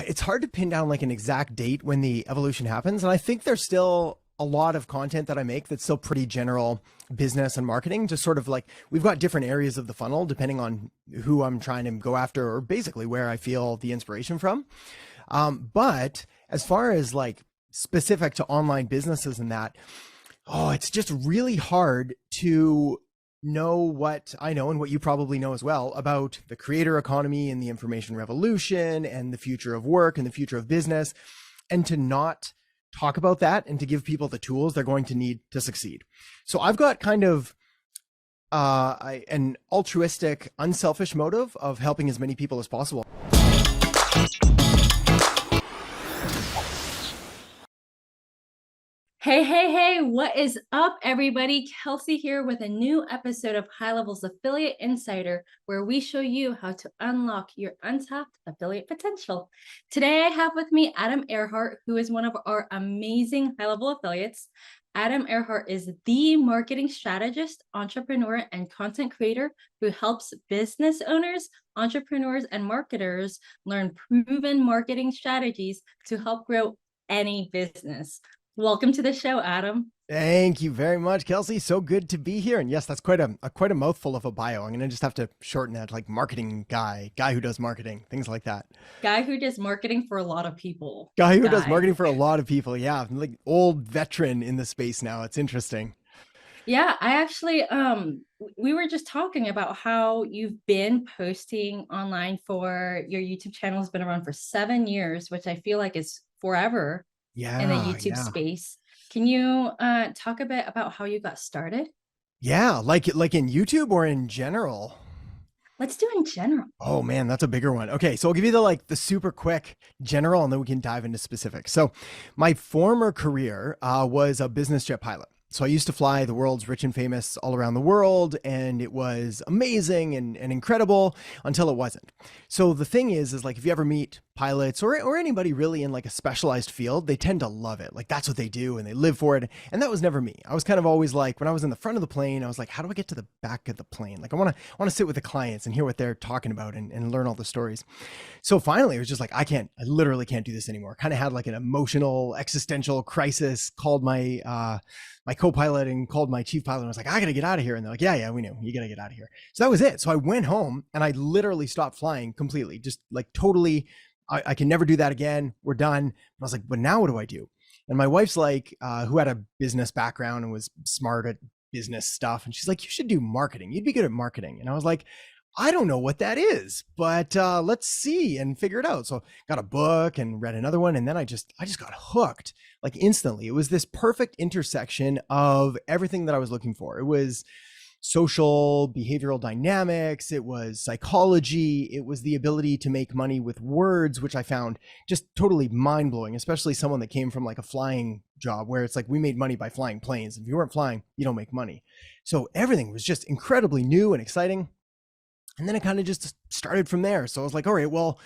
it's hard to pin down like an exact date when the evolution happens. And I think there's still a lot of content that I make that's still pretty general business and marketing, just sort of like we've got different areas of the funnel depending on who I'm trying to go after or basically where I feel the inspiration from. But as far as like specific to online businesses and that, oh, it's just really hard to know what I know and what you probably know as well about the creator economy and the information revolution and the future of work and the future of business, and to not talk about that and to give people the tools they're going to need to succeed. So I've got kind of an altruistic, unselfish motive of helping as many people as possible. Hey, hey, hey, what is up, everybody? Kelsey here with a new episode of High Levels Affiliate Insider, where we show you how to unlock your untapped affiliate potential. Today, I have with me Adam Erhart, who is one of our amazing high level affiliates. Adam Erhart is the marketing strategist, entrepreneur, and content creator who helps business owners, entrepreneurs, and marketers learn proven marketing strategies to help grow any business. Welcome to the show, Adam. Thank you very much, Kelsey. So good to be here. And yes, that's quite a mouthful of a bio. I'm gonna just have to shorten that, like marketing guy who does marketing, things like that. Guy who does marketing for a lot of people. Guy who does Guy. marketing for a lot of people. Yeah, like old veteran in the space now. It's interesting. Yeah, I actually we were just talking about how you've been posting online for your YouTube channel has been around for 7 years, which I feel like is forever in the Yeah, YouTube yeah. space. Can you talk a bit about how you got started? Yeah, like in YouTube or in general. Let's do in general. Oh man, that's a bigger one. Okay, so I'll give you the super quick general, and then we can dive into specifics. So, my former career was a business jet pilot. So I used to fly the world's rich and famous all around the world, and it was amazing and incredible until it wasn't. So the thing is like if you ever meet pilots or anybody really in like a specialized field, they tend to love it. Like that's what they do and they live for it. And that was never me. I was kind of always like when I was in the front of the plane, I was like, how do I get to the back of the plane? Like I want to sit with the clients and hear what they're talking about and learn all the stories. So finally, it was just like, I literally can't do this anymore. Kind of had like an emotional, existential crisis, called my co-pilot and called my chief pilot and was like, I gotta get out of here. And they're like, yeah, we know you gotta get out of here. So that was it. So I went home and I literally stopped flying completely, just like totally. I can never do that again. We're done. And I was like, but now what do I do? And my wife's like, who had a business background and was smart at business stuff. And she's like, you should do marketing. You'd be good at marketing. And I was like, I don't know what that is, but let's see and figure it out. So got a book and read another one, and then I just got hooked like instantly. It was this perfect intersection of everything that I was looking for. It was social behavioral dynamics, it was psychology, it was the ability to make money with words, which I found just totally mind blowing, especially someone that came from like a flying job where it's like we made money by flying planes. If you weren't flying, you don't make money. So everything was just incredibly new and exciting. And then it kind of just started from there. So I was like, all right, well,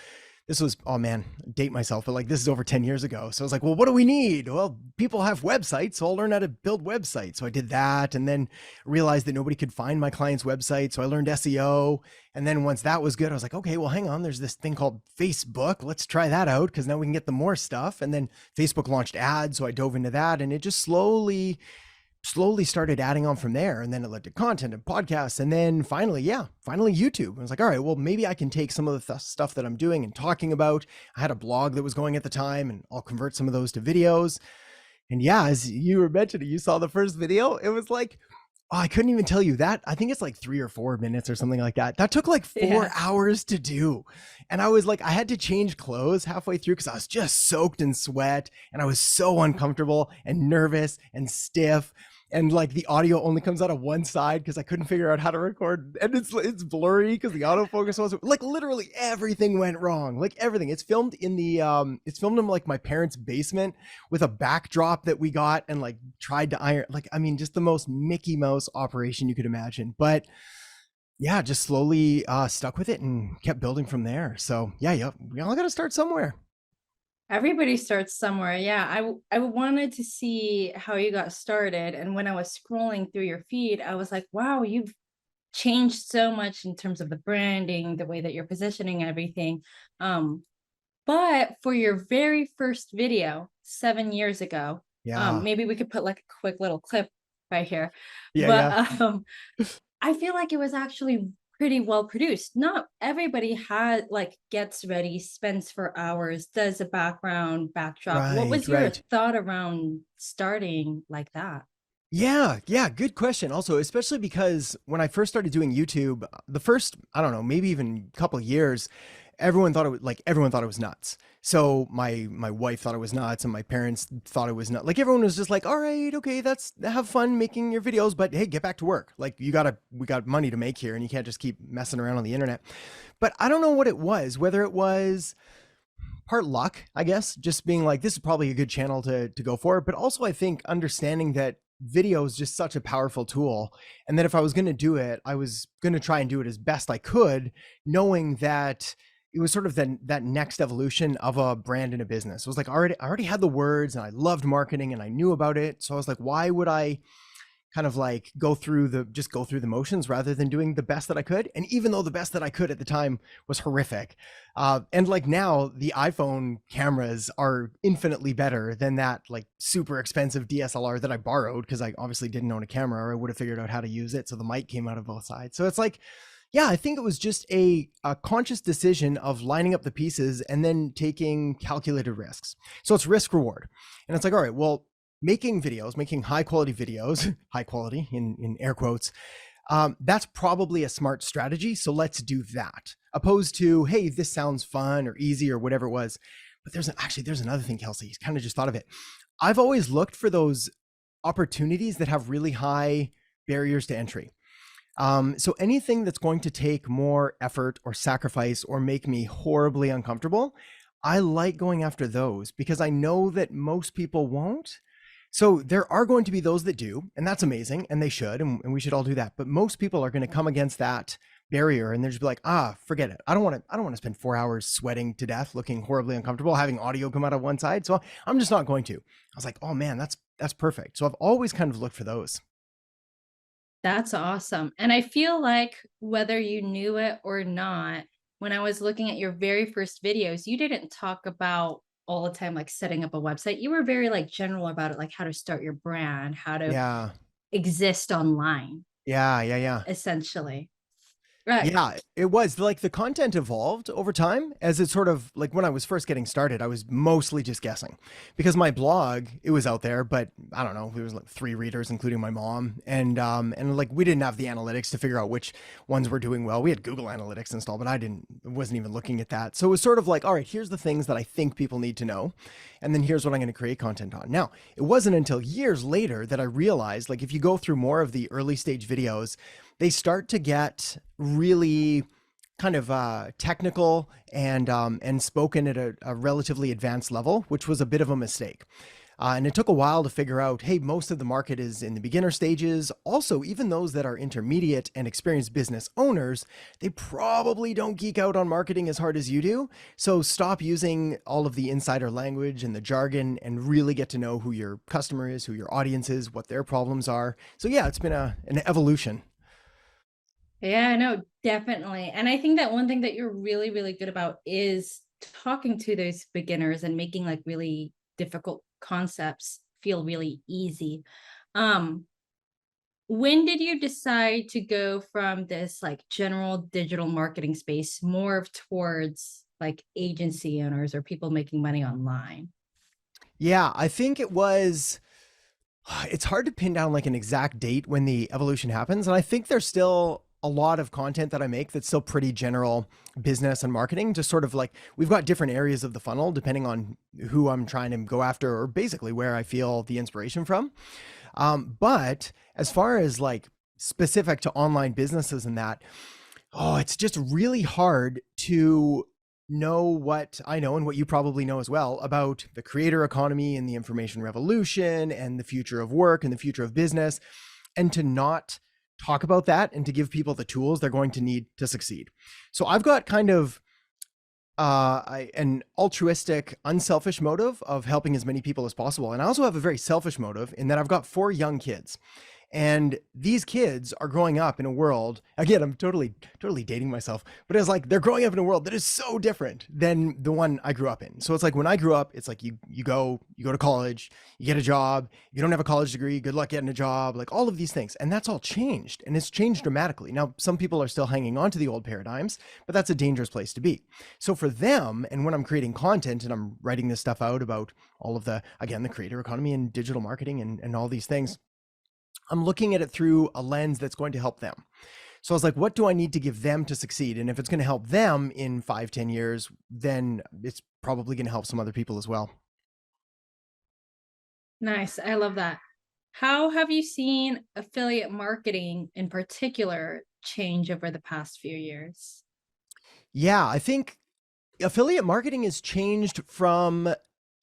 this was, oh man, date myself, but like this is over 10 years ago. So I was like, well, what do we need? Well, people have websites, so I'll learn how to build websites. So I did that and then realized that nobody could find my client's website. So I learned SEO. And then once that was good, I was like, okay, well, hang on, there's this thing called Facebook. Let's try that out because now we can get the more stuff. And then Facebook launched ads. So I dove into that and it just slowly started adding on from there. And then it led to content and podcasts. And then finally YouTube. I was like, all right, well, maybe I can take some of the stuff that I'm doing and talking about. I had a blog that was going at the time and I'll convert some of those to videos. And yeah, as you were mentioning, you saw the first video. It was like, oh, I couldn't even tell you that. I think it's like 3 or 4 minutes or something like that. That took like four Yeah. hours to do. And I was like, I had to change clothes halfway through because I was just soaked in sweat and I was so uncomfortable and nervous and stiff. And like the audio only comes out of one side because I couldn't figure out how to record, and it's blurry because the autofocus was like literally everything went wrong, like everything. It's filmed in like my parents' basement with a backdrop that we got and like tried to iron, like I mean just the most Mickey Mouse operation you could imagine. But yeah, just slowly stuck with it and kept building from there. So yeah, we all got to start somewhere. Everybody starts somewhere. Yeah, I wanted to see how you got started, and when I was scrolling through your feed, I was like, wow, you've changed so much in terms of the branding, the way that you're positioning everything. Um, But for your very first video 7 years ago, Yeah. maybe we could put like a quick little clip right here. Yeah, But yeah. I feel like it was actually pretty well produced. Not everybody had like gets ready, spends for hours, does a background backdrop. What Right, was your right. thought around starting like that? Yeah, yeah, good question. Also, especially because when I first started doing YouTube, the first, I don't know, maybe even couple of years, everyone thought it was nuts. So my wife thought it was nuts, and my parents thought it was nuts. Like everyone was just like, "All right, okay, that's have fun making your videos, but hey, get back to work. Like we got money to make here, and you can't just keep messing around on the internet." But I don't know what it was, whether it was part luck, I guess, just being like, this is probably a good channel to go for. But also, I think understanding that video is just such a powerful tool, and that if I was going to do it, I was going to try and do it as best I could, knowing that it was sort of that next evolution of a brand and a business. It was like I already had the words, and I loved marketing, and I knew about it. So I was like, why would I kind of like go through the motions rather than doing the best that I could? And even though the best that I could at the time was horrific, and like now the iPhone cameras are infinitely better than that like super expensive DSLR that I borrowed because I obviously didn't own a camera, or I would have figured out how to use it. So the mic came out of both sides. So it's like, yeah, I think it was just a conscious decision of lining up the pieces and then taking calculated risks. So it's risk reward. And it's like, all right, well, making videos, making high quality videos, high quality in air quotes, that's probably a smart strategy. So let's do that. Opposed to, hey, this sounds fun or easy or whatever it was. But there's another thing, Kelsey. Kind of just thought of it. I've always looked for those opportunities that have really high barriers to entry. So anything that's going to take more effort or sacrifice or make me horribly uncomfortable, I like going after those because I know that most people won't. So there are going to be those that do, and that's amazing, and they should, and we should all do that. But most people are going to come against that barrier, and they're just be like, forget it. I don't want to spend 4 hours sweating to death, looking horribly uncomfortable, having audio come out of one side. So I'm just not going to. I was like, oh man, that's perfect. So I've always kind of looked for those. That's awesome. And I feel like whether you knew it or not, when I was looking at your very first videos, you didn't talk about all the time like setting up a website. You were very like general about it, like how to start your brand, how to Yeah, exist online, yeah, yeah, yeah. essentially. Right. Yeah, it was like the content evolved over time as it sort of like when I was first getting started, I was mostly just guessing because my blog, it was out there, but I don't know, there was like 3 readers, including my mom. And like we didn't have the analytics to figure out which ones were doing well. We had Google Analytics installed, but wasn't even looking at that. So it was sort of like, all right, here's the things that I think people need to know. And then here's what I'm going to create content on. Now, it wasn't until years later that I realized, like, if you go through more of the early stage videos, they start to get really kind of technical and spoken at a relatively advanced level, which was a bit of a mistake. And it took a while to figure out, hey, most of the market is in the beginner stages. Also, even those that are intermediate and experienced business owners, they probably don't geek out on marketing as hard as you do. So stop using all of the insider language and the jargon and really get to know who your customer is, who your audience is, what their problems are. So yeah, it's been an evolution. Yeah, no, definitely. And I think that one thing that you're really, really good about is talking to those beginners and making like really difficult concepts feel really easy. Um, when did you decide to go from this like general digital marketing space more towards like agency owners or people making money online? Yeah, I think it was it's hard to pin down like an exact date when the evolution happens. And I think there's still a lot of content that I make that's still pretty general business and marketing, just sort of like we've got different areas of the funnel depending on who I'm trying to go after or basically where I feel the inspiration from. But as far as like specific to online businesses and that, oh, it's just really hard to know what I know and what you probably know as well about the creator economy and the information revolution and the future of work and the future of business, and to not talk about that and to give people the tools they're going to need to succeed. So I've got kind of an altruistic, unselfish motive of helping as many people as possible. And I also have a very selfish motive in that I've got 4 young kids. And these kids are growing up in a world, again, I'm totally dating myself, but it's like they're growing up in a world that is so different than the one I grew up in. So it's like when I grew up, it's like you go to college, you get a job, you don't have a college degree, good luck getting a job, like all of these things. And that's all changed, and it's changed dramatically. Now, some people are still hanging on to the old paradigms, but that's a dangerous place to be. So for them, and when I'm creating content and I'm writing this stuff out about all of the, again, the creator economy and digital marketing and all these things, I'm looking at it through a lens that's going to help them. So I was like, what do I need to give them to succeed? And if it's going to help them in 5-10 years, then it's probably going to help some other people as well. Nice. I love that. How have you seen affiliate marketing in particular change over the past few years? Yeah, I think affiliate marketing has changed from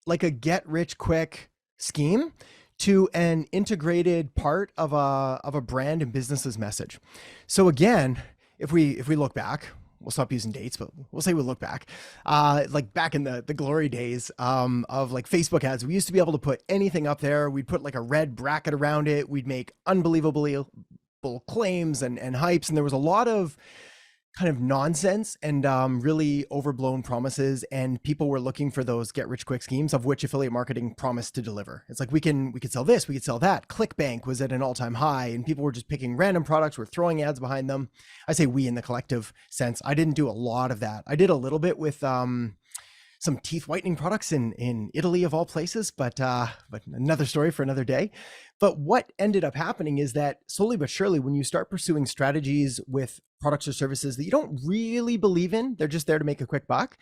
like a get rich quick scheme to an integrated part of a brand and business's message. So again, if we look back, we'll stop using dates, but we'll say we'll look back, like back in the glory days of like Facebook ads. We used to be able to put anything up there. We'd put like a red bracket around it. We'd make unbelievable claims and hypes, and there was a lot of kind of nonsense and really overblown promises, and people were looking for those get rich quick schemes, of which affiliate marketing promised to deliver. It's like we could sell this, we could sell that. ClickBank was at an all-time high, and people were just picking random products, we're throwing ads behind them. I say we in the collective sense. I didn't do a lot of that. I did a little bit with some teeth whitening products in Italy of all places, but another story for another day. But what ended up happening is that slowly but surely, when you start pursuing strategies with products or services that you don't really believe in, they're just there to make a quick buck,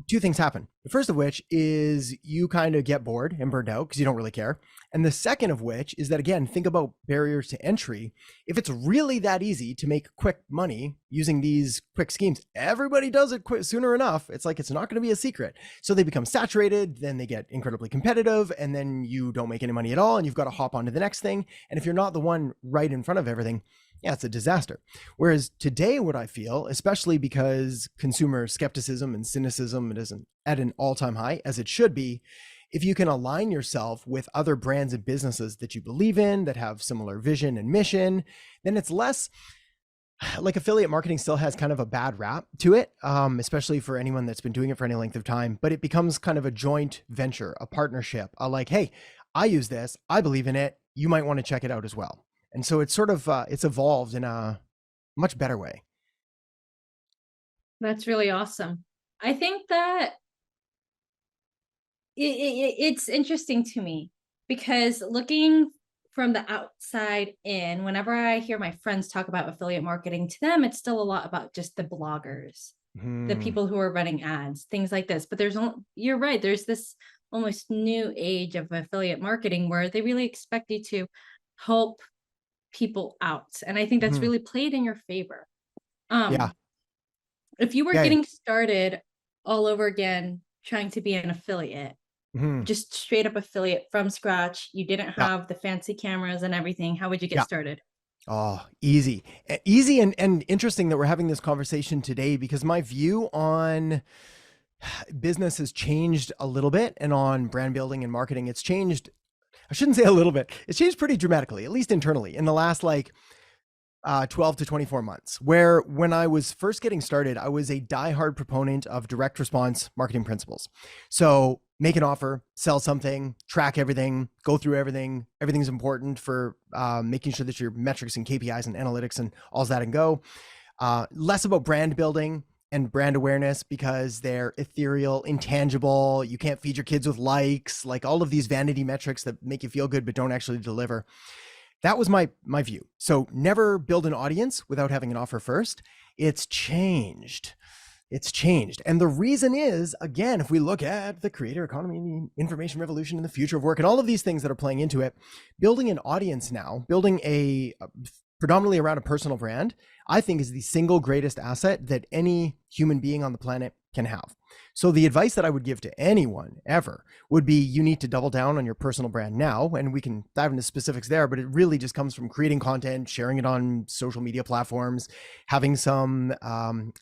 two things happen. The first of which is you kind of get bored and burned out because you don't really care. And the second of which is that, again, think about barriers to entry. If it's really that easy to make quick money using these quick schemes, everybody does it sooner enough. It's like it's not going to be a secret. So they become saturated, then they get incredibly competitive, and then you don't make any money at all, and you've got to hop on to the next thing. And if you're not the one right in front of everything, yeah, it's a disaster. Whereas today, what I feel, especially because consumer skepticism and cynicism is at an all-time high, as it should be, if you can align yourself with other brands and businesses that you believe in, that have similar vision and mission, then it's less like affiliate marketing still has kind of a bad rap to it, especially for anyone that's been doing it for any length of time, but it becomes kind of a joint venture, a partnership, like, hey, I use this, I believe in it, you might want to check it out as well. And so it's sort of, it's evolved in a much better way. That's really awesome. I think that it's interesting to me because looking from the outside in, whenever I hear my friends talk about affiliate marketing, to them, it's still a lot about just the bloggers, the people who are running ads, things like this. But you're right, there's this almost new age of affiliate marketing where they really expect you to help people out. And I think that's really played in your favor. Yeah. If you were Yeah. getting started all over again, trying to be an affiliate, just straight up affiliate from scratch, you didn't have the fancy cameras and everything, how would you get started? Oh, easy and interesting that we're having this conversation today, because my view on business has changed a little bit, and on brand building and marketing, it's changed. I shouldn't say a little bit. It's changed pretty dramatically, at least internally, in the last 12 to 24 months, where when I was first getting started, I was a diehard proponent of direct response marketing principles. So make an offer, sell something, track everything, go through everything. Everything's important for making sure that your metrics and KPIs and analytics and all that and go. Less about brand building and brand awareness, because they're ethereal, intangible. You can't feed your kids with likes, like all of these vanity metrics that make you feel good but don't actually deliver. That was my view. So never build an audience without having an offer first. It's changed. And the reason is, again, if we look at the creator economy, the information revolution, and the future of work, and all of these things that are playing into it, building an audience now, building a predominantly around a personal brand, I think is the single greatest asset that any human being on the planet can have. So the advice that I would give to anyone ever would be, you need to double down on your personal brand now, and we can dive into specifics there, but it really just comes from creating content, sharing it on social media platforms, having some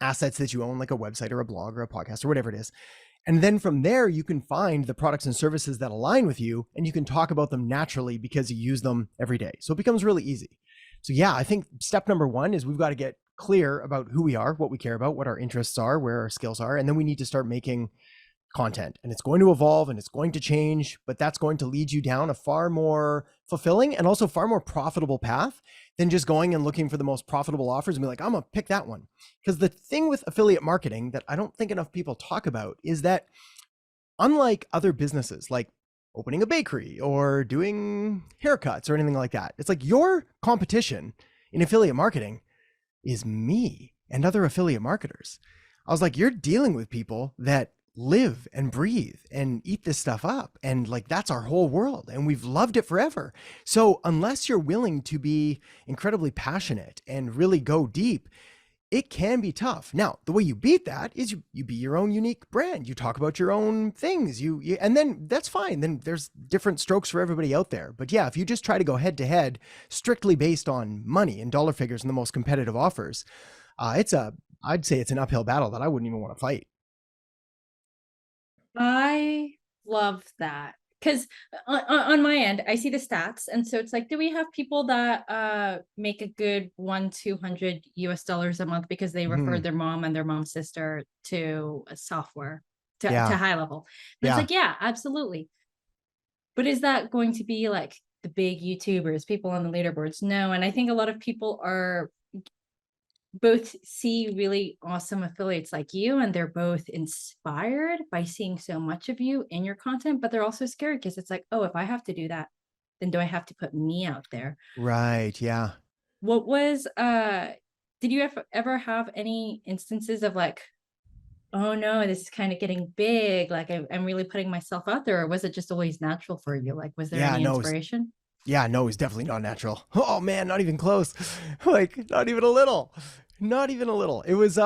assets that you own, like a website or a blog or a podcast or whatever it is. And then from there, you can find the products and services that align with you, and you can talk about them naturally because you use them every day. So it becomes really easy. So yeah, I think step number one is we've got to get clear about who we are, what we care about, what our interests are, where our skills are. And then we need to start making content, and it's going to evolve and it's going to change, but that's going to lead you down a far more fulfilling and also far more profitable path than just going and looking for the most profitable offers and be like, I'm gonna pick that one. Because the thing with affiliate marketing that I don't think enough people talk about is that unlike other businesses like opening a bakery or doing haircuts or anything like that, it's like your competition in affiliate marketing is me and other affiliate marketers. I was like, you're dealing with people that live and breathe and eat this stuff up. And like, that's our whole world. And we've loved it forever. So unless you're willing to be incredibly passionate and really go deep, it can be tough. Now, the way you beat that is you be your own unique brand. You talk about your own things. And then that's fine. Then there's different strokes for everybody out there. But yeah, if you just try to go head to head, strictly based on money and dollar figures and the most competitive offers, I'd say it's an uphill battle that I wouldn't even want to fight. I love that because on my end, I see the stats, and so it's like, do we have people that make a good 100-200 US dollars a month because they referred Mhm. their mom and their mom's sister to a software to Yeah. high level? And it's Yeah. like, yeah, absolutely. But is that going to be like the big YouTubers, people on the leaderboards? No, and I think a lot of people are both see really awesome affiliates like you, and they're both inspired by seeing so much of you in your content, but they're also scared because it's like, oh, if I have to do that, then do I have to put me out there? Right. Yeah. What was did you ever have any instances of like, oh no, this is kind of getting big, like I'm really putting myself out there, or was it just always natural for you? Like, was there Yeah. any No, inspiration? yeah, no, it's definitely not natural. Oh man, not even close. Like not even a little. Not even a little. It was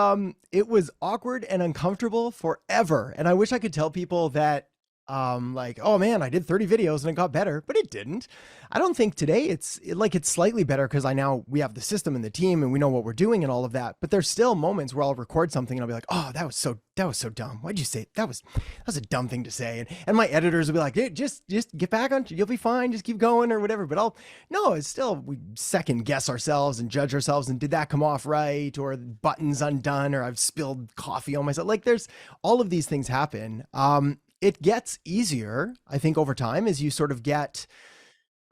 awkward and uncomfortable forever. And I wish I could tell people that like, oh man, I did 30 videos and it got better, but it didn't. I don't think today it's slightly better because we have the system and the team and we know what we're doing and all of that. But there's still moments where I'll record something and I'll be like, oh, that was so dumb. Why'd you say that was a dumb thing to say? And my editors will be like, hey, just get back on, you'll be fine, just keep going or whatever. But no, it's still, we second guess ourselves and judge ourselves. And did that come off right? Or the button's undone, or I've spilled coffee on myself. Like there's all of these things happen. It gets easier, I think, over time as you sort of get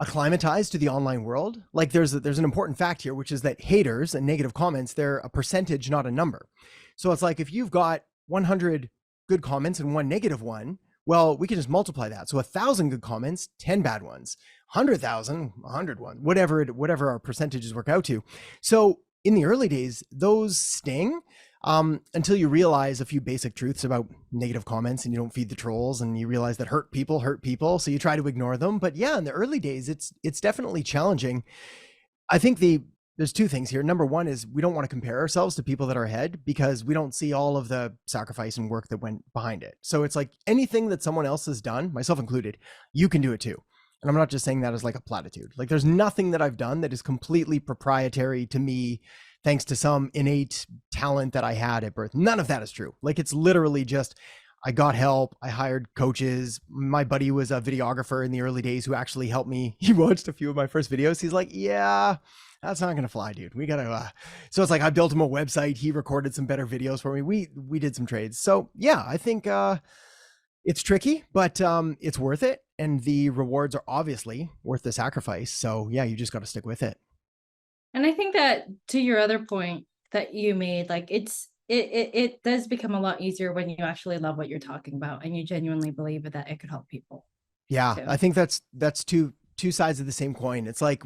acclimatized to the online world. Like there's an important fact here, which is that haters and negative comments, they're a percentage, not a number. So it's like if you've got 100 good comments and one negative one, well, we can just multiply that. So 1,000 good comments, 10 bad ones, 100,000, 101, whatever our percentages work out to. So in the early days, those sting until you realize a few basic truths about negative comments and you don't feed the trolls, and you realize that hurt people. So you try to ignore them. But yeah, in the early days, it's definitely challenging. I think there's two things here. Number one is we don't want to compare ourselves to people that are ahead because we don't see all of the sacrifice and work that went behind it. So it's like anything that someone else has done, myself included, you can do it too. And I'm not just saying that as like a platitude. Like there's nothing that I've done that is completely proprietary to me thanks to some innate talent that I had at birth. None of that is true. Like it's literally just, I got help. I hired coaches. My buddy was a videographer in the early days who actually helped me. He watched a few of my first videos. He's like, yeah, that's not going to fly, dude. We got to, so it's like, I built him a website. He recorded some better videos for me. We did some trades. So yeah, I think, it's tricky, but it's worth it. And the rewards are obviously worth the sacrifice. So yeah, you just got to stick with it. And I think that to your other point that you made, like it does become a lot easier when you actually love what you're talking about and you genuinely believe that it could help people Yeah, too. I think that's two sides of the same coin. It's like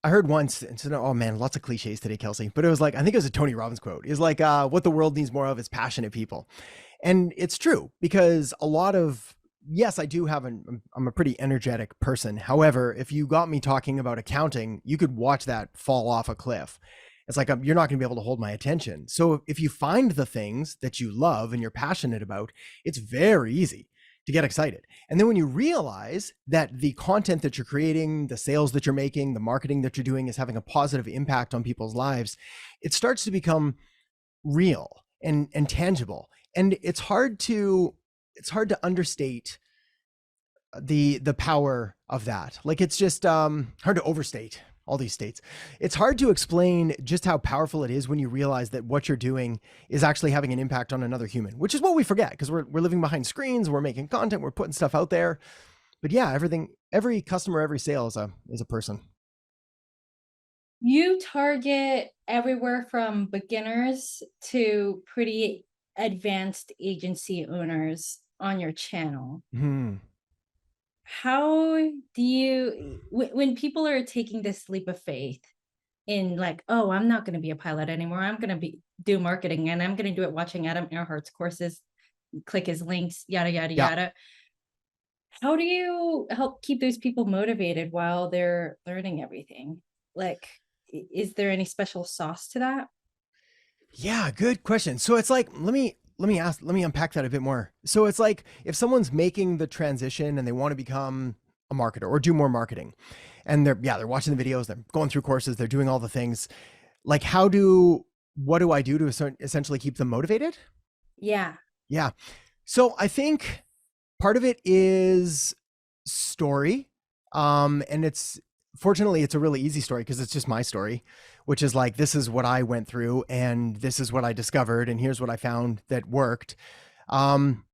I heard once, and so, oh man, lots of cliches today, Kelsey, but it was like, I think it was a Tony Robbins quote. Is like, what the world needs more of is passionate people. And it's true because a lot of, yes, I do have I'm a pretty energetic person. However, if you got me talking about accounting, you could watch that fall off a cliff. It's like, you're not going to be able to hold my attention. So if you find the things that you love and you're passionate about, it's very easy to get excited. And then when you realize that the content that you're creating, the sales that you're making, the marketing that you're doing is having a positive impact on people's lives, it starts to become real and tangible. and it's hard to understate the power of that. Like it's just hard to overstate all these states. It's hard to explain just how powerful it is when you realize that what you're doing is actually having an impact on another human, which is what we forget because we're living behind screens, we're making content, we're putting stuff out there. But yeah, every customer, every sale is a person. You target everywhere from beginners to pretty advanced agency owners on your channel. Hmm. How do you, when people are taking this leap of faith in like, oh, I'm not going to be a pilot anymore. I'm going to be do marketing and I'm going to do it watching Adam Erhart's courses, click his links, yada, yada, Yeah. yada. How do you help keep those people motivated while they're learning everything? Like, is there any special sauce to that? Yeah, good question. So it's like, let me unpack that a bit more. So it's like if someone's making the transition and they want to become a marketer or do more marketing, and they're watching the videos, they're going through courses, they're doing all the things. Like, what do I do to essentially keep them motivated? Yeah. Yeah. So I think part of it is story. And fortunately it's a really easy story because it's just my story, which is like, this is what I went through and this is what I discovered and here's what I found that worked. Um,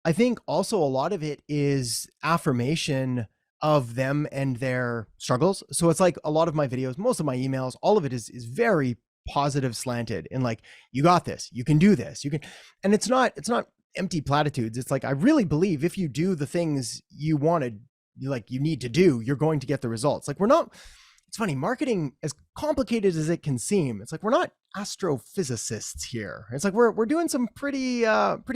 I think also a lot of it is affirmation of them and their struggles. So it's like a lot of my videos, most of my emails, all of it is very positive slanted and like, you got this, you can do this, you can, and it's not empty platitudes. It's like, I really believe if you do the things you need to do, you're going to get the results. Like it's funny, marketing, as complicated as it can seem, it's like we're not astrophysicists here. It's like we're doing some pretty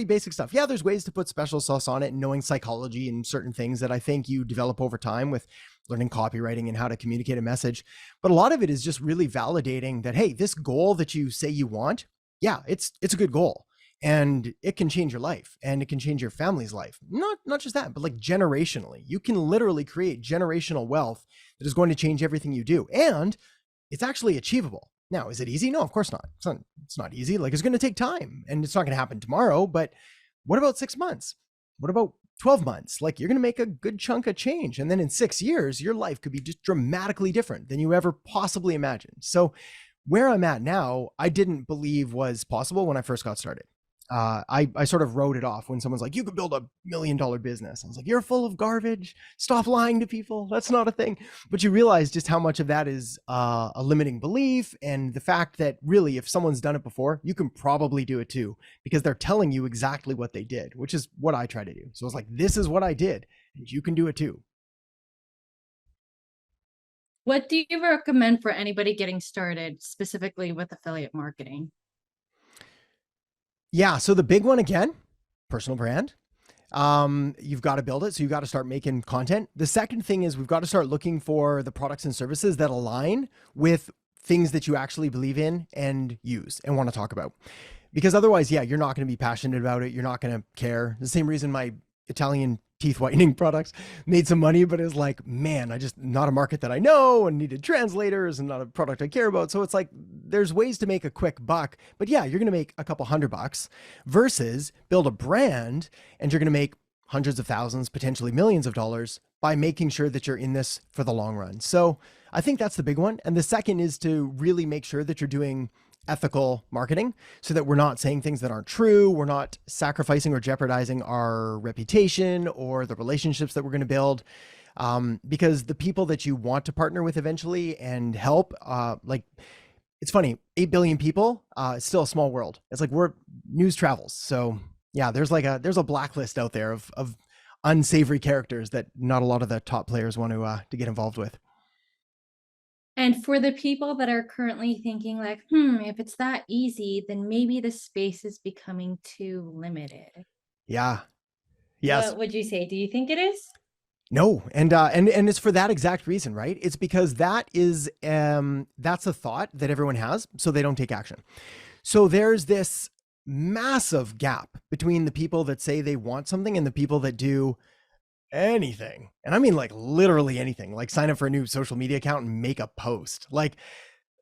basic stuff. Yeah, there's ways to put special sauce on it and knowing psychology and certain things that I think you develop over time with learning copywriting and how to communicate a message. But a lot of it is just really validating that, hey, this goal that you say you want, yeah, it's a good goal. And it can change your life and it can change your family's life. Not just that, but like generationally. You can literally create generational wealth that is going to change everything you do. And it's actually achievable. Now, is it easy? No, of course not. It's not easy. Like, it's going to take time and it's not going to happen tomorrow. But what about 6 months? What about 12 months? Like, you're going to make a good chunk of change. And then in 6 years, your life could be just dramatically different than you ever possibly imagined. So where I'm at now, I didn't believe was possible when I first got started. I sort of wrote it off when someone's like, you could build $1 million business. I was like, you're full of garbage. Stop lying to people. That's not a thing. But you realize just how much of that is a limiting belief. And the fact that really, if someone's done it before, you can probably do it too, because they're telling you exactly what they did, which is what I try to do. So it's like, this is what I did and you can do it too. What do you recommend for anybody getting started specifically with affiliate marketing? Yeah. So the big one again, personal brand. You've got to build it. So you've got to start making content. The second thing is we've got to start looking for the products and services that align with things that you actually believe in and use and want to talk about. Because otherwise, yeah, you're not going to be passionate about it. You're not going to care. The same reason my Italian teeth whitening products made some money, but it's like, man, I just not a market that I know and needed translators and not a product I care about. So it's like, there's ways to make a quick buck, but yeah, you're going to make a couple $100 versus build a brand and you're going to make hundreds of thousands, potentially millions of dollars by making sure that you're in this for the long run. So I think that's the big one. And the second is to really make sure that you're doing ethical marketing so that we're not saying things that aren't true. We're not sacrificing or jeopardizing our reputation or the relationships that we're going to build. Because the people that you want to partner with eventually and help, like, it's funny, 8 billion people, it's still a small world. It's like news travels. So yeah, there's a blacklist out there of unsavory characters that not a lot of the top players want to get involved with. And for the people that are currently thinking like, if it's that easy, then maybe the space is becoming too limited. Yeah. Yes. What would you say? Do you think it is? No. And it's for that exact reason, right? It's because that's a thought that everyone has, so they don't take action. So there's this massive gap between the people that say they want something and the people that do anything. And I mean like literally anything, like sign up for a new social media account and make a post. Like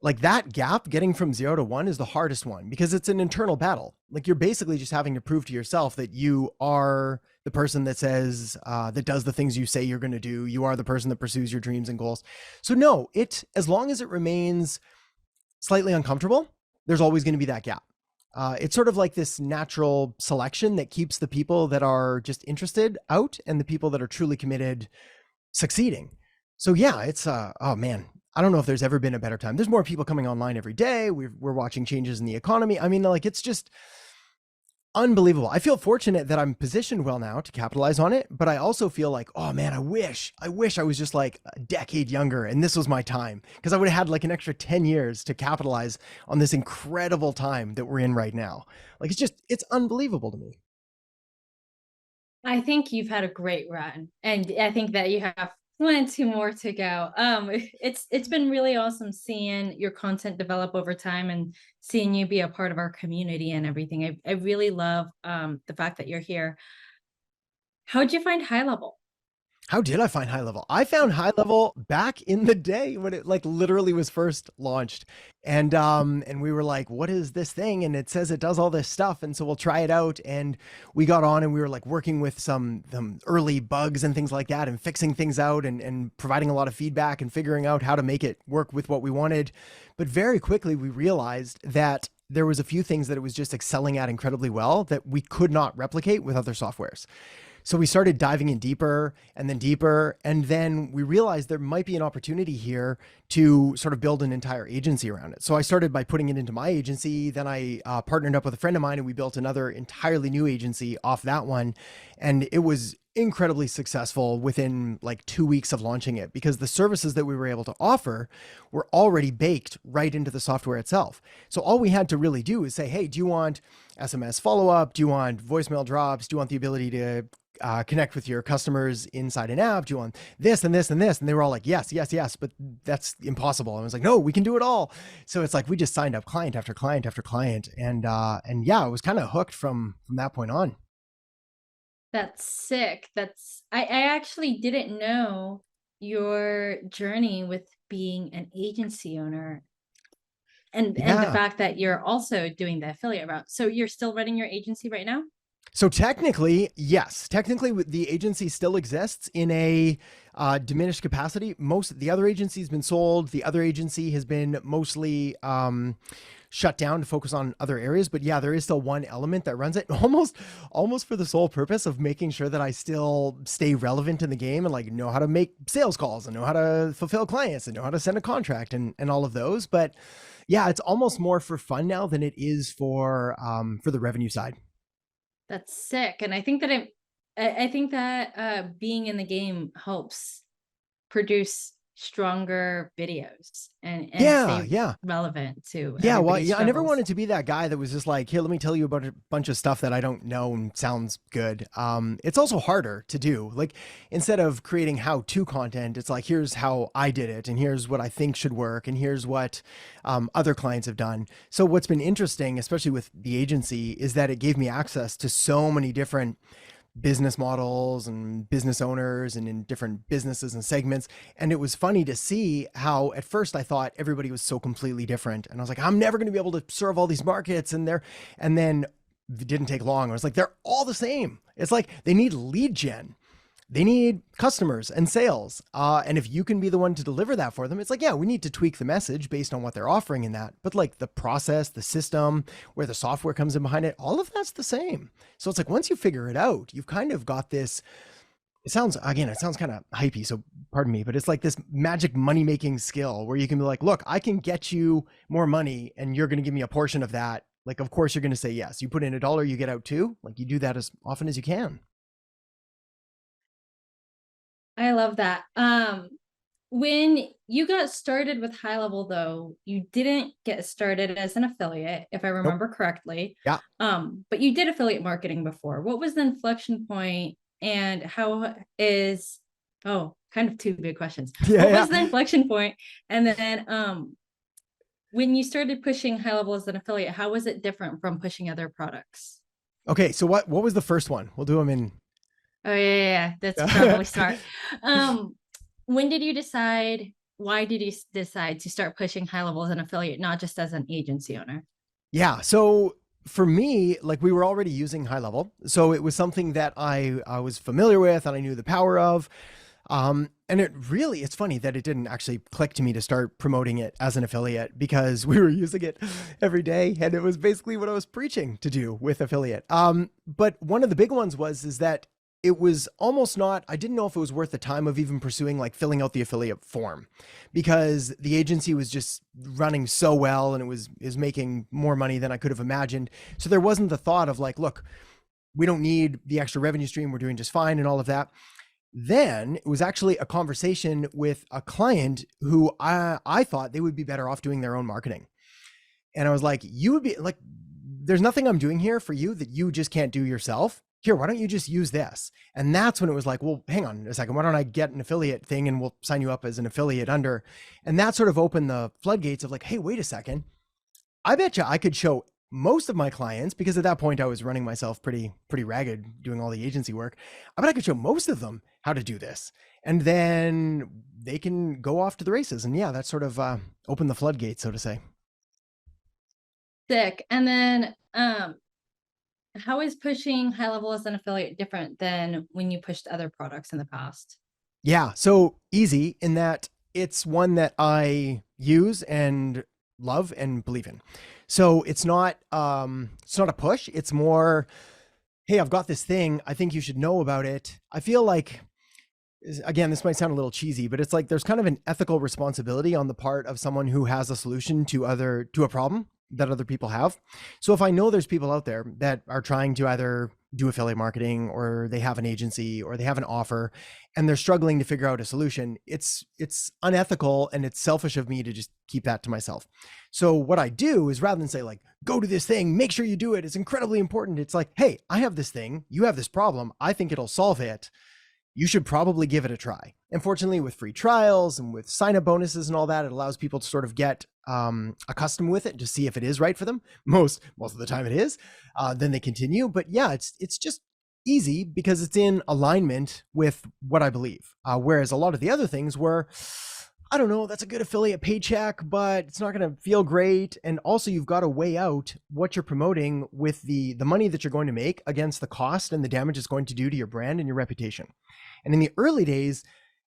Like that gap getting from 0 to 1 is the hardest one because it's an internal battle. Like you're basically just having to prove to yourself that you are the person that says that does the things you say you're going to do. You are the person that pursues your dreams and goals. So no, it as long as it remains slightly uncomfortable, there's always going to be that gap. It's sort of like this natural selection that keeps the people that are just interested out and the people that are truly committed succeeding. So yeah, it's oh man, I don't know if there's ever been a better time. There's more people coming online every day. We're watching changes in the economy. I mean, like it's just unbelievable. I feel fortunate that I'm positioned well now to capitalize on it, but I also feel like, oh man, I wish I was just like a decade younger and this was my time because I would have had like an extra 10 years to capitalize on this incredible time that we're in right now. Like it's unbelievable to me. I think you've had a great run, and I think that you have plenty more to go. It's been really awesome seeing your content develop over time and seeing you be a part of our community and everything. I really love the fact that you're here. How'd you find High Level? How did I find High Level? I found High Level back in the day when it like literally was first launched. And we were like, what is this thing? And it says it does all this stuff. And so we'll try it out. And we got on and we were like working with some early bugs and things like that and fixing things out and providing a lot of feedback and figuring out how to make it work with what we wanted. But very quickly we realized that there was a few things that it was just excelling at incredibly well that we could not replicate with other softwares. So we started diving in deeper and then deeper. And then we realized there might be an opportunity here to sort of build an entire agency around it. So I started by putting it into my agency. Then I partnered up with a friend of mine and we built another entirely new agency off that one. And it was incredibly successful within like 2 weeks of launching it because the services that we were able to offer were already baked right into the software itself. So all we had to really do is say, hey, do you want SMS follow up? Do you want voicemail drops? Do you want the ability to connect with your customers inside an app? Do you want this and this and this? And they were all like, yes, yes, yes, but that's impossible. And I was like, no, we can do it all. So it's like we just signed up client after client after client, and yeah, I was kind of hooked from that point on. That's sick. I actually didn't know your journey with being an agency owner and the Yeah. fact that you're also doing the affiliate route. So you're still running your agency right now? So technically, yes. Technically, the agency still exists in a diminished capacity. Most the other agency has been sold. The other agency has been mostly shut down to focus on other areas. But yeah, there is still one element that runs it, almost for the sole purpose of making sure that I still stay relevant in the game and like know how to make sales calls and know how to fulfill clients and know how to send a contract and all of those. But yeah, it's almost more for fun now than it is for the revenue side. That's sick. And I think that I think that being in the game helps produce stronger videos and Yeah, stay yeah. relevant to Yeah, well, everybody's yeah, I never struggles. wanted to be that guy that was just like, here, let me tell you about a bunch of stuff that I don't know and sounds good. It's also harder to do. Like, instead of creating how-to content, it's like, here's how I did it, and here's what I think should work, and here's what other clients have done. So what's been interesting, especially with the agency, is that it gave me access to so many different business models and business owners and in different businesses and segments. And it was funny to see how at first I thought everybody was so completely different. And I was like, I'm never going to be able to serve all these markets. And then it didn't take long. I was like, they're all the same. It's like they need lead gen. They need customers and sales. And if you can be the one to deliver that for them, it's like, yeah, we need to tweak the message based on what they're offering in that. But like the process, the system, where the software comes in behind it, all of that's the same. So it's like once you figure it out, you've kind of got this. It sounds kind of hypey. So pardon me, but it's like this magic money making skill where you can be like, look, I can get you more money and you're going to give me a portion of that. Like, of course, you're going to say yes. You put in $1, you get out two. Like, you do that as often as you can. I love that. When you got started with High Level, though, you didn't get started as an affiliate, if I Nope. remember correctly. Yeah. But you did affiliate marketing before. What was the inflection point, and how is kind of two big questions. Yeah. What was the Yeah. inflection point? And then when you started pushing High Level as an affiliate, how was it different from pushing other products? Okay. So what was the first one? We'll do them in. Oh yeah, that's probably smart. When did you decide? why did you decide to start pushing high level as an affiliate, not just as an agency owner? Yeah. So for me, like we were already using high level. So it was something that I was familiar with and I knew the power of. And it's funny that it didn't actually click to me to start promoting it as an affiliate because we were using it every day. And it was basically what I was preaching to do with affiliate. But one of the big ones is that it was almost not, I didn't know if it was worth the time of even pursuing like filling out the affiliate form because the agency was just running so well and is making more money than I could have imagined. So there wasn't the thought of like, look, we don't need the extra revenue stream. We're doing just fine and all of that. Then it was actually a conversation with a client who I thought they would be better off doing their own marketing. And I was like, you would be like, there's nothing I'm doing here for you that you just can't do yourself. Here, why don't you just use this? And that's when it was like, well, hang on a second. Why don't I get an affiliate thing and we'll sign you up as an affiliate under? And that sort of opened the floodgates of like, hey, wait a second. I bet you I could show most of my clients, because at that point I was running myself pretty ragged doing all the agency work. I bet I could show most of them how to do this. And then they can go off to the races. And yeah, that sort of opened the floodgates, so to say. Sick. And then how is pushing high level as an affiliate different than when you pushed other products in the past? Yeah, so easy in that it's one that I use and love and believe in. So it's not a push, it's more, hey, I've got this thing, I think you should know about it. I feel like, again, this might sound a little cheesy, but it's like there's kind of an ethical responsibility on the part of someone who has a solution to a problem that other people have. So if I know there's people out there that are trying to either do affiliate marketing or they have an agency or they have an offer and they're struggling to figure out a solution, it's unethical and it's selfish of me to just keep that to myself. So what I do is rather than say like, go to this thing, make sure you do it, it's incredibly important. It's like, hey, I have this thing, you have this problem, I think it'll solve it. You should probably give it a try. And fortunately, with free trials and with sign-up bonuses and all that, it allows people to sort of get accustomed with it to see if it is right for them. Most of the time it is. Then they continue. But yeah, it's just easy because it's in alignment with what I believe. Whereas a lot of the other things were, I don't know, that's a good affiliate paycheck, but it's not going to feel great. And also you've got to weigh out what you're promoting with the money that you're going to make against the cost and the damage it's going to do to your brand and your reputation. And in the early days,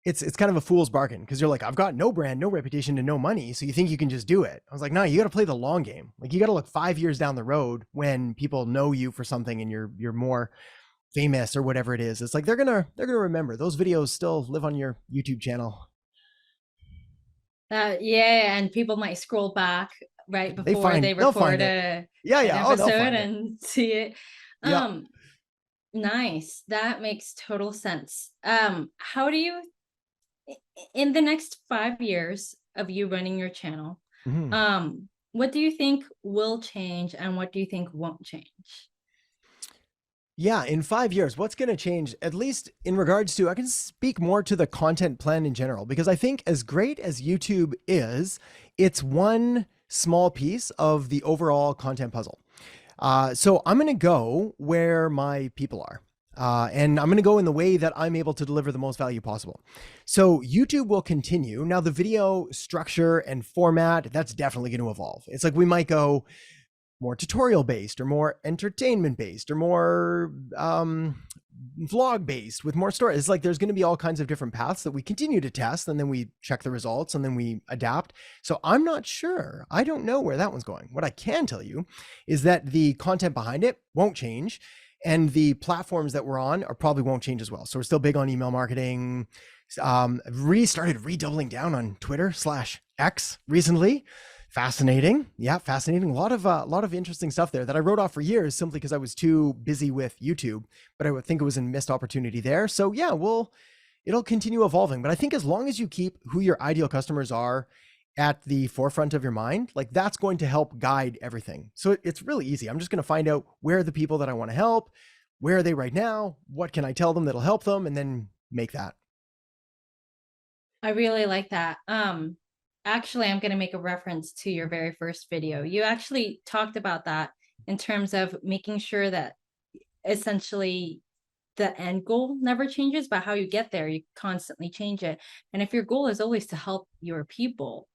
it's kind of a fool's bargain because you're like, I've got no brand, no reputation, and no money. So you think you can just do it. I was like, no, you got to play the long game. Like you got to look 5 years down the road when people know you for something and you're more famous or whatever it is. It's like they're gonna remember. Those videos still live on your YouTube channel. Yeah, and people might scroll back right before they They'll record find it. an Yeah. Oh, they'll episode find it. and see it. Yeah. Nice. That makes total sense. How do you, in the next 5 years of you running your channel, Mhm. what do you think will change and what do you think won't change? Yeah, in 5 years, what's going to change, at least in regards to, I can speak more to the content plan in general, because I think as great as YouTube is, it's one small piece of the overall content puzzle. So I'm going to go where my people are. And I'm going to go in the way that I'm able to deliver the most value possible. So YouTube will continue. Now, the video structure and format, that's definitely going to evolve. It's like we might go more tutorial based or more entertainment based or more vlog based with more stories. It's like there's going to be all kinds of different paths that we continue to test and then we check the results and then we adapt. So I'm not sure. I don't know where that one's going. What I can tell you is that the content behind it won't change and the platforms that we're on are probably won't change as well. So we're still big on email marketing. Started redoubling down on Twitter/X recently. Fascinating. Yeah, fascinating. A lot of interesting stuff there that I wrote off for years simply because I was too busy with YouTube, but I would think it was a missed opportunity there. So yeah, it'll continue evolving. But I think as long as you keep who your ideal customers are at the forefront of your mind, like that's going to help guide everything. So it's really easy. I'm just going to find out where are the people that I want to help, where are they right now, what can I tell them that'll help them, and then make that. I really like that. Actually, I'm going to make a reference to your very first video. You actually talked about that in terms of making sure that essentially the end goal never changes, but how you get there, you constantly change it. And if your goal is always to help your people,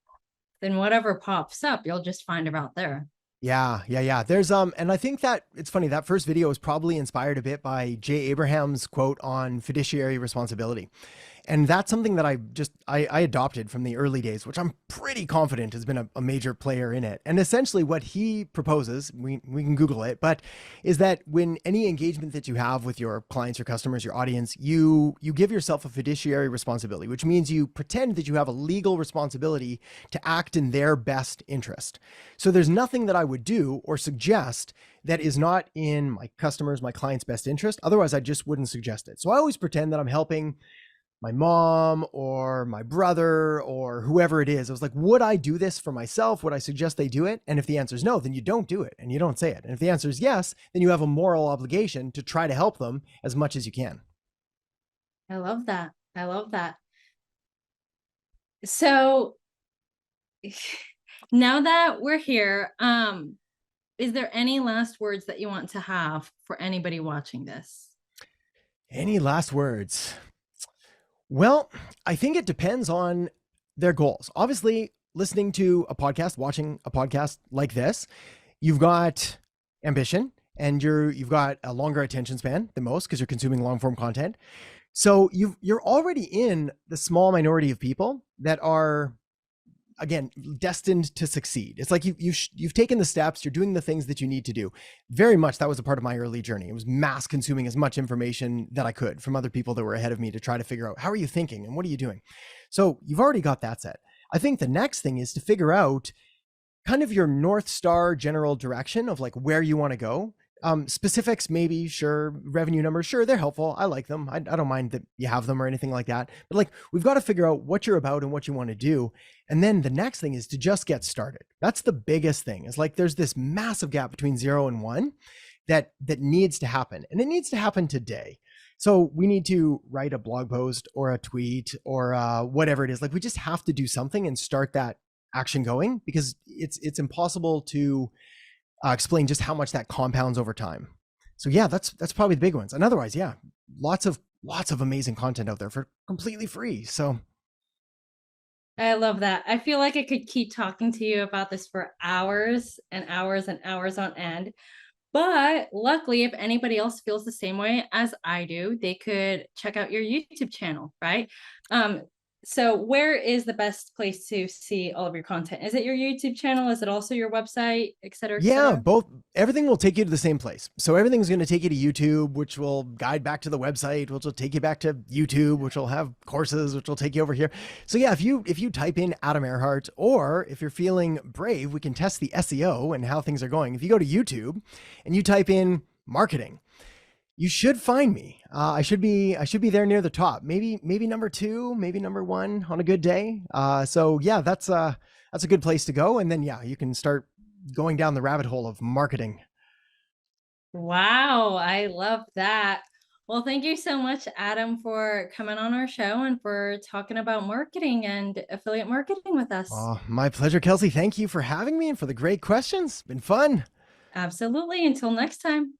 then whatever pops up, you'll just find about there. Yeah. There's and I think that it's funny that first video was probably inspired a bit by Jay Abraham's quote on fiduciary responsibility. And that's something that I adopted from the early days, which I'm pretty confident has been a major player in it. And essentially what he proposes, we can Google it, but is that when any engagement that you have with your clients, your customers, your audience, you give yourself a fiduciary responsibility, which means you pretend that you have a legal responsibility to act in their best interest. So there's nothing that I would do or suggest that is not in my customers, my clients' best interest. Otherwise, I just wouldn't suggest it. So I always pretend that I'm helping my mom or my brother or whoever it is. I was like, would I do this for myself? Would I suggest they do it? And if the answer is no, then you don't do it and you don't say it. And if the answer is yes, then you have a moral obligation to try to help them as much as you can. I love that. I love that. So now that we're here, is there any last words that you want to have for anybody watching this? Any last words? Well, I think it depends on their goals. Obviously, listening to a podcast, watching a podcast like this, you've got ambition and you've got a longer attention span than most because you're consuming long form content. So you're already in the small minority of people that are, again, destined to succeed. It's like you've taken the steps, you're doing the things that you need to do. Very much that was a part of my early journey. It was mass consuming as much information that I could from other people that were ahead of me to try to figure out, how are you thinking and what are you doing? So you've already got that set. I think the next thing is to figure out kind of your North Star general direction of like where you want to go. Specifics, maybe, sure. Revenue numbers, sure, they're helpful. I like them. I don't mind that you have them or anything like that. But like, we've got to figure out what you're about and what you want to do. And then the next thing is to just get started. That's the biggest thing. Is like there's this massive gap between 0 and 1 that needs to happen, and it needs to happen today. So we need to write a blog post or a tweet or whatever it is. Like we just have to do something and start that action going because it's impossible to explain just how much that compounds over time. So yeah, that's probably the big ones. And otherwise, yeah, lots of amazing content out there for completely free. So I love that. I feel like I could keep talking to you about this for hours and hours and hours on end. But luckily, if anybody else feels the same way as I do, they could check out your YouTube channel, right? So where is the best place to see all of your content? Is it your YouTube channel? Is it also your website, et cetera, et yeah, cetera? both, everything will take you to the same place. So everything's going to take you to YouTube, which will guide back to the website, which will take you back to YouTube, which will have courses, which will take you over here. So yeah, if you type in Adam Erhart, or if you're feeling brave, we can test the SEO and how things are going. If you go to YouTube and you type in marketing, you should find me. I should be there near the top. Maybe number 2, maybe number 1 on a good day. So yeah, that's a good place to go. And then yeah, you can start going down the rabbit hole of marketing. Wow, I love that. Well, thank you so much, Adam, for coming on our show and for talking about marketing and affiliate marketing with us. Oh, my pleasure, Kelsey. Thank you for having me and for the great questions. Been fun. Absolutely. Until next time.